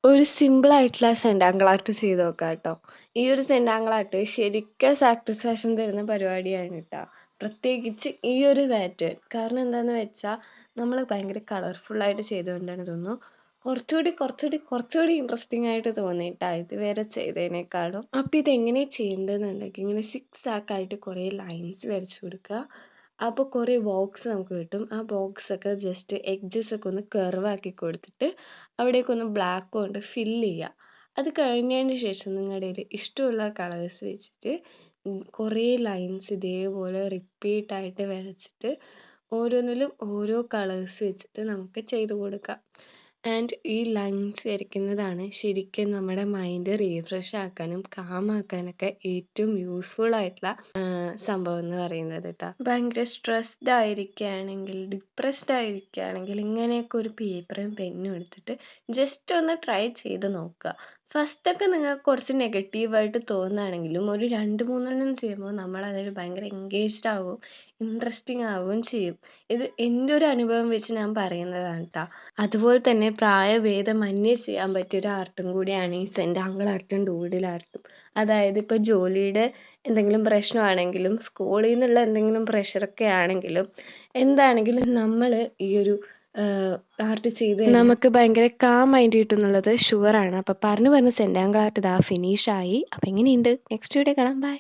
ഒരു സിമ്പിളായിട്ടുള്ള സെൻറ്റാങ്കിൾ ആർട്ട് ചെയ്ത് നോക്കാം കേട്ടോ. ഈ ഒരു സെൻറ്റാങ്കിൾ ആർട്ട് ശരിക്കും സാറ്റിസ്ഫാക്ഷൻ തരുന്ന പരിപാടിയാണ് കേട്ടോ. പ്രത്യേകിച്ച് ഈ ഒരു പാറ്റേൺ. കാരണം എന്താണെന്ന് വെച്ചാൽ നമ്മൾ ഭയങ്കര കളർഫുള്ളായിട്ട് ചെയ്തുകൊണ്ടാണ് തോന്നുന്നു കുറച്ചുകൂടി ഇൻട്രസ്റ്റിംഗ് ആയിട്ട് തോന്നിയിട്ടാ ഇതുവരെ ചെയ്തതിനേക്കാളും. അപ്പോൾ ഇതെങ്ങനെയാണ് ചെയ്യേണ്ടതെന്നുണ്ടെങ്കിൽ ഇങ്ങനെ സിക്സ് ആക്കായിട്ട് കുറേ ലൈൻസ് വരച്ചു കൊടുക്കുക. അപ്പോൾ കുറേ ബോക്സ് നമുക്ക് കിട്ടും. ആ ബോക്സൊക്കെ ജസ്റ്റ് എഡ്ജസ് ഒക്കെ ഒന്ന് കർവാക്കി കൊടുത്തിട്ട് അവിടേക്കൊന്ന് ബ്ലാക്ക് കൊണ്ട് ഫില്ല് ചെയ്യുക. അത് കഴിഞ്ഞതിന് ശേഷം നിങ്ങളുടെ കയ്യിൽ ഇഷ്ടമുള്ള കളേഴ്സ് വെച്ചിട്ട് കുറേ ലൈൻസ് ഇതേപോലെ റിപ്പീറ്റായിട്ട് വരച്ചിട്ട് ഓരോന്നിലും ഓരോ കളേഴ്സ് വെച്ചിട്ട് നമുക്ക് ചെയ്ത് കൊടുക്കാം. ആൻഡ് ഈ ലൈൻസ് വരയ്ക്കുന്നതാണ് ശരിക്കും നമ്മുടെ മൈൻഡ് റീഫ്രഷ് ആക്കാനും കാമാക്കാനൊക്കെ ഏറ്റവും യൂസ്ഫുൾ ആയിട്ടുള്ള സംഭവം എന്ന് പറയുന്നത് കേട്ടോ. ഭയങ്കര സ്ട്രെസ്ഡ് ആയിരിക്കുകയാണെങ്കിൽ ഡിപ്രസ്ഡ് ആയിരിക്കുകയാണെങ്കിൽ ഇങ്ങനെയൊക്കെ ഒരു പേപ്പറും പെന്നും എടുത്തിട്ട് ജസ്റ്റ് ഒന്ന് ട്രൈ ചെയ്ത് നോക്കുക. ഫസ്റ്റൊക്കെ നിങ്ങൾക്ക് കുറച്ച് നെഗറ്റീവായിട്ട് തോന്നുകയാണെങ്കിലും ഒരു 2-3 ചെയ്യുമ്പോൾ നമ്മളതിൽ ഭയങ്കര എൻഗേജ്ഡ് ആവും, ഇൻട്രസ്റ്റിംഗ് ആവുകയും ചെയ്യും. ഇത് എൻ്റെ ഒരു അനുഭവം വെച്ച് ഞാൻ പറയുന്നതാണ് കേട്ടോ. അതുപോലെ തന്നെ പ്രായഭേദമന്യേ ചെയ്യാൻ പറ്റിയൊരു ആർട്ടും കൂടിയാണ് ഈ സെൻറ്റാങ്കിൾ ആർട്ടും ഡൂഡിൽ ആർട്ടും. അതായത് ഇപ്പോൾ ജോലിയുടെ എന്തെങ്കിലും പ്രശ്നമാണെങ്കിലും സ്കൂളിൽ നിന്നുള്ള എന്തെങ്കിലും പ്രഷറൊക്കെ ആണെങ്കിലും എന്താണെങ്കിലും നമ്മൾ ഈ ഒരു ആർട്ട് ചെയ്ത് നമുക്ക് ഭയങ്കര കാം മൈൻഡ് കിട്ടും എന്നുള്ളത് ഷുവറാണ്. അപ്പോൾ പറഞ്ഞു സെൻറ്റാങ്കിൾ ആർട്ട് ഇതാ ഫിനിഷായി. അപ്പോൾ എങ്ങനെയുണ്ട്? നെക്സ്റ്റ് വീഡിയോ കാണാം. ബൈ.